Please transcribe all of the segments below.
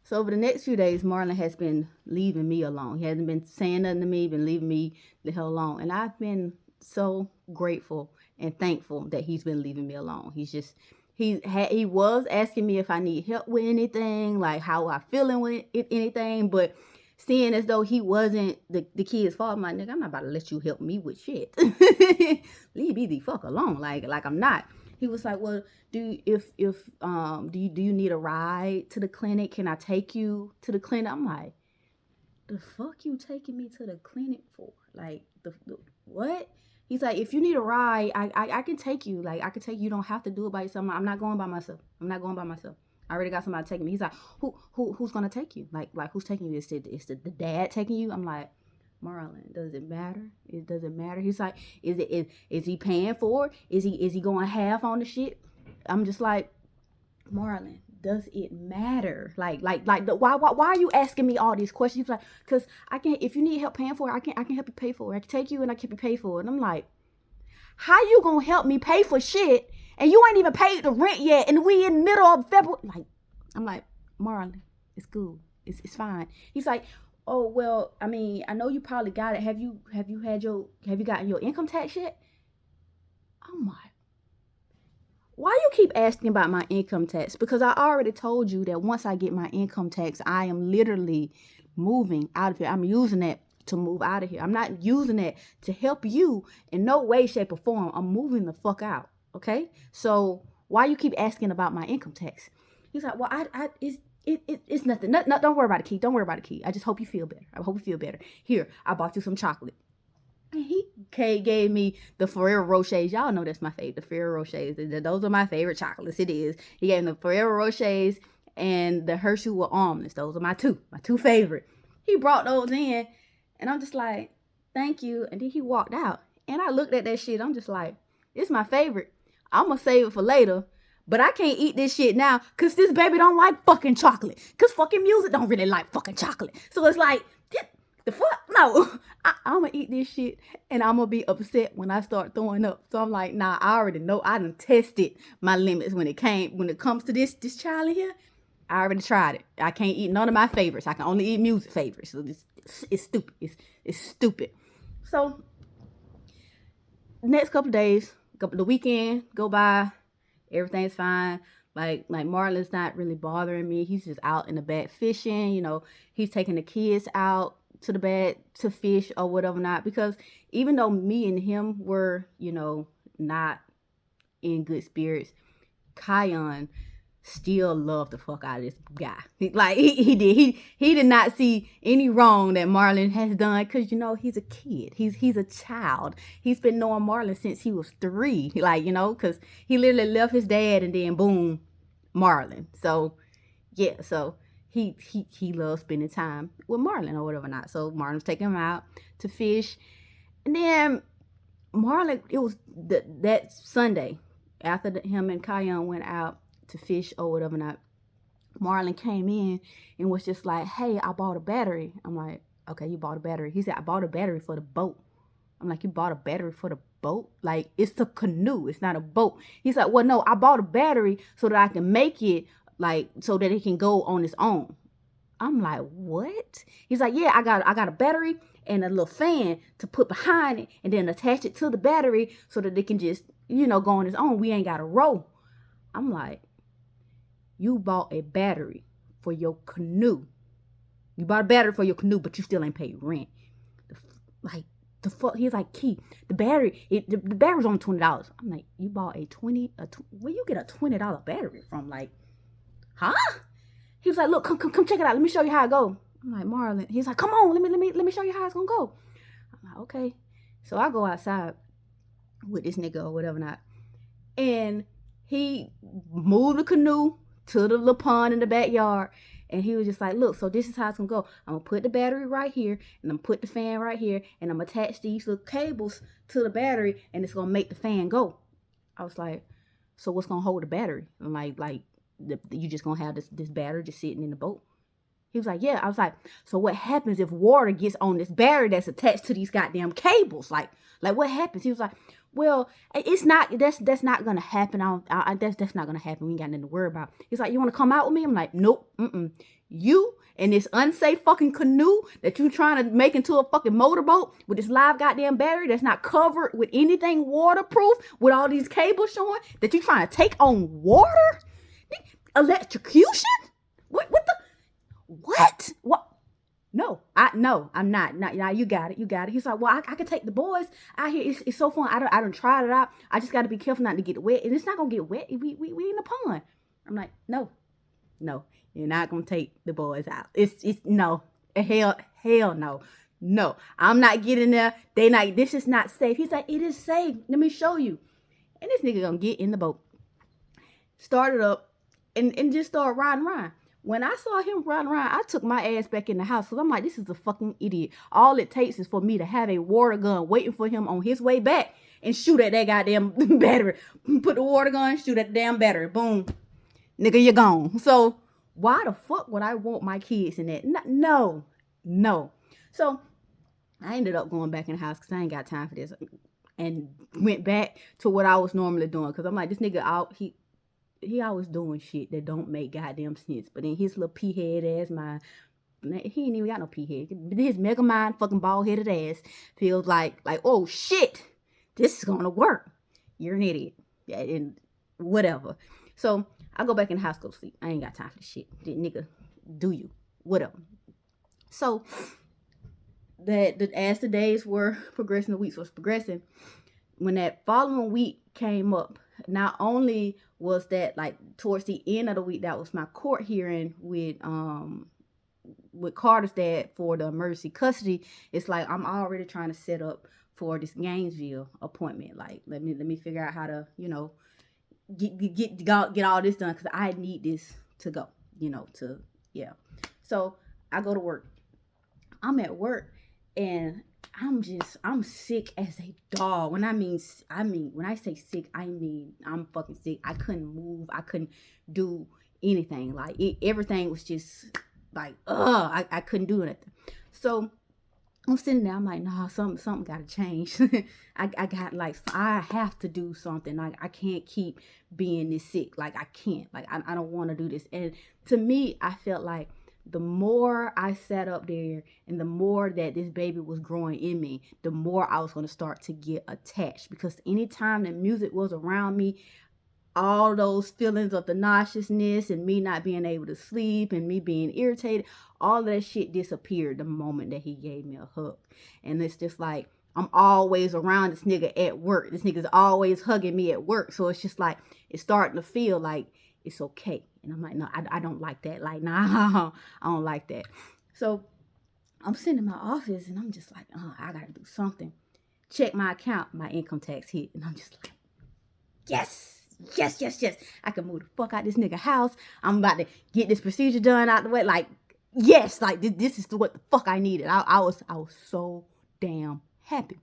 So over the next few days, Marlon has been leaving me alone. He hasn't been saying nothing to me, been leaving me the hell alone. And I've been so grateful and thankful that he's been leaving me alone. He was asking me if I need help with anything, like how I feeling with anything, but seeing as though he wasn't the kid's fault, I'm like, nigga, I'm not about to let you help me with shit. Leave me the fuck alone. Like I'm not. He was like, well, do you need a ride to the clinic? Can I take you to the clinic? I'm like, the fuck you taking me to the clinic for? Like the what? He's like, if you need a ride, I can take you. Like I can take you. You don't have to do it by yourself. I'm not going by myself. I'm not going by myself. I already got somebody taking me. He's like, who's gonna take you? Like who's taking you? Is the dad taking you? I'm like, Marlon, does it matter? It doesn't matter. He's like, is he paying for it? Is he going half on the shit? I'm just like, Marlon, does it matter? Why are you asking me all these questions? He's like, cause I can. If you need help paying for it, I can help you pay for it. I can take you and I can help you pay for it. And I'm like, how you gonna help me pay for shit and you ain't even paid the rent yet and we in the middle of February? Like, I'm like, Marlon, it's cool. It's fine. He's like, oh well, I mean, I know you probably got it. Have you gotten your income tax yet? I'm like, why you keep asking about my income tax? Because I already told you that once I get my income tax, I am literally moving out of here. I'm using that to move out of here. I'm not using that to help you in no way, shape, or form. I'm moving the fuck out. Okay? So why you keep asking about my income tax? He's like, well, it's nothing. No, don't worry about it, Key. Don't worry about it, Key. I just hope you feel better. I hope you feel better. Here, I bought you some chocolate. And he gave me the Ferrero Rochers. Y'all know that's my favorite. The Ferrero Rochers. Those are my favorite chocolates. It is. He gave me the Ferrero Rochers and the Hershey with almonds. Those are my two favorite. He brought those in, and I'm just like, thank you. And then he walked out, and I looked at that shit. I'm just like, it's my favorite. I'm gonna save it for later. But I can't eat this shit now because this baby don't like fucking chocolate. Because fucking music don't really like fucking chocolate. So it's like, the fuck? No. I'm going to eat this shit and I'm going to be upset when I start throwing up. So I'm like, nah, I already know. I done tested my limits when it comes to this child in here. I already tried it. I can't eat none of my favorites. I can only eat music favorites. So it's stupid. It's stupid. So next couple of days, the weekend go by. Everything's fine. Like Marlon's not really bothering me. He's just out in the back fishing. You know, he's taking the kids out to the bed to fish or whatever not. Because even though me and him were, you know, not in good spirits, Kion still loved the fuck out of this guy. He did. He did not see any wrong that Marlon has done because, you know, he's a kid. He's a child. He's been knowing Marlon since he was 3. Like, you know, because he literally left his dad and then boom, Marlon. So, yeah, so he loves spending time with Marlon or whatever not. So Marlon's taking him out to fish. And then Marlon, it was that Sunday after him and Kion went out to fish or whatever not, Marlon came in and was just like, hey, I bought a battery. I'm like, okay, you bought a battery. He said, I bought a battery for the boat. I'm like, you bought a battery for the boat? Like, it's the canoe. It's not a boat. He's like, well, no, I bought a battery so that I can make it, like, so that it can go on its own. I'm like, what? He's like, yeah, I got a battery and a little fan to put behind it and then attach it to the battery so that it can just, you know, go on its own. We ain't got to row. I'm like, you bought a battery for your canoe. You bought a battery for your canoe, but you still ain't paid rent. The fuck? He's like, Key, the battery, the battery's only $20. I'm like, you bought where you get a $20 battery from? Like, huh? He was like, look, come check it out. Let me show you how it go. I'm like, Marlon. He's like, come on, let me show you how it's gonna go. I'm like, okay. So I go outside with this nigga or whatever not, and he moved the canoe to the little pond in the backyard. And he was just like, look, so this is how it's going to go. I'm going to put the battery right here. And I'm going to put the fan right here. And I'm going to attach these little cables to the battery. And it's going to make the fan go. I was like, so what's going to hold the battery? I'm like you just going to have this battery just sitting in the boat? He was like, yeah. I was like, so what happens if water gets on this battery that's attached to these goddamn cables? Like what happens? He was like, well, it's not, that's not gonna happen. That's not gonna happen. We ain't got nothing to worry about. He's like, you want to come out with me? I'm like, nope. You and this unsafe fucking canoe that you trying to make into a fucking motorboat with this live goddamn battery that's not covered with anything waterproof, with all these cables showing, that you trying to take on water? Electrocution? What? No, I'm not. Now you got it. He's like, well, I can take the boys out here. It's so fun. I don't try it out. I just got to be careful not to get wet, and it's not gonna get wet. We in the pond. I'm like, no, you're not gonna take the boys out. It's no, hell no. I'm not getting there. This is not safe. He's like, it is safe. Let me show you. And this nigga gonna get in the boat, start it up, and just start riding around. When I saw him riding around, I took my ass back in the house because I'm like, this is a fucking idiot. All it takes is for me to have a water gun waiting for him on his way back and shoot at that goddamn battery. Put the water gun, shoot at the damn battery. Boom. Nigga, you're gone. So why the fuck would I want my kids in that? No. So I ended up going back in the house because I ain't got time for this, and went back to what I was normally doing because I'm like, this nigga out, he always doing shit that don't make goddamn sense. But in his little pea head ass mind, he ain't even got no pea head. His mega mind fucking bald headed ass feels like, oh shit, this is gonna work. You're an idiot. Yeah, and whatever. So I go back in the house, go to sleep. I ain't got time for this shit. Nigga, do you? Whatever. So as the days were progressing, the weeks was progressing. When that following week came up, not only was that like towards the end of the week, that was my court hearing with Carter's dad for the emergency custody. It's like I'm already trying to set up for this Gainesville appointment. Like let me figure out how to, get all this done because I need this to go. So I go to work. I'm at work and I'm sick as a dog. When I say sick, I mean I'm fucking sick. I couldn't move. I couldn't do anything. Like everything was just like, I couldn't do anything. So I'm sitting there. I'm like, nah, something got to change. I have to do something. Like I can't keep being this sick. Like I can't. Like I don't want to do this. And to me, I felt like the more I sat up there and the more that this baby was growing in me, the more I was going to start to get attached. Because anytime that music was around me, all those feelings of the nauseousness and me not being able to sleep and me being irritated, all that shit disappeared the moment that he gave me a hug. And it's just like, I'm always around this nigga at work. This nigga's always hugging me at work. So it's just like, it's starting to feel like it's okay. And I'm like, no, I don't like that. Like, nah, I don't like that. So I'm sitting in my office and I'm just like, I got to do something. Check my account. My income tax hit. And I'm just like, yes. I can move the fuck out this nigga house. I'm about to get this procedure done out the way. Like, yes, like this is what the fuck I needed. I was so damn happy.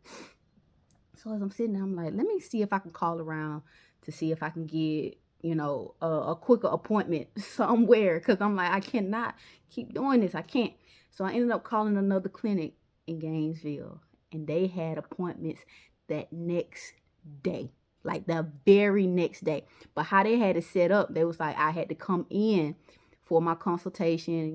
So as I'm sitting there, I'm like, let me see if I can call around to see if I can get, a quicker appointment somewhere. Cause I'm like, I cannot keep doing this. I can't. So I ended up calling another clinic in Gainesville and they had appointments that next day. Like the very next day. But how they had it set up, they was like, I had to come in for my consultation,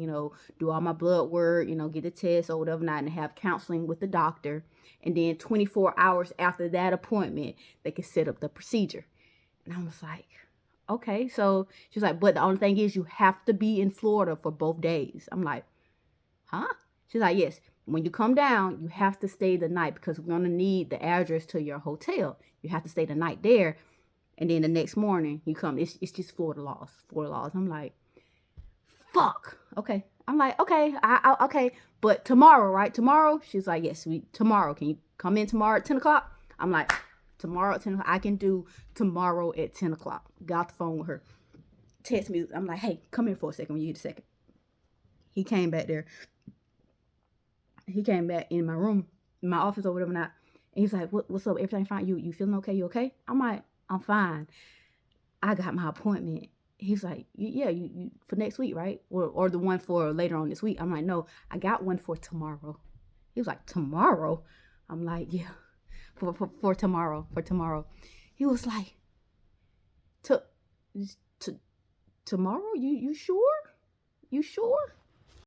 do all my blood work, get the test or whatever not, and have counseling with the doctor. And then 24 hours after that appointment, they could set up the procedure. And I was like, okay. So she's like, but the only thing is you have to be in Florida for both days. I'm like, huh? She's like, yes. When you come down, you have to stay the night because we're going to need the address to your hotel. You have to stay the night there. And then the next morning you come. It's just Florida laws. I'm like, fuck. Okay. I'm like, okay. Okay. But tomorrow, right? Tomorrow? She's like, yes, tomorrow. Can you come in tomorrow at 10 o'clock? I'm like, tomorrow at 10 o'clock. I can do tomorrow at 10 o'clock. Got off the phone with her. Text me. I'm like, hey, come here for a second when you get a second. He came back there. He came back in my room, in my office or whatever not. And he's like, what's up? Everything fine? You feeling okay? You okay? I'm like, I'm fine. I got my appointment. He's like, yeah, you for next week, right? Or the one for later on this week. I'm like, no, I got one for tomorrow. He was like, tomorrow? I'm like, yeah. for tomorrow, for tomorrow. He was like, to, to tomorrow? You sure? You sure?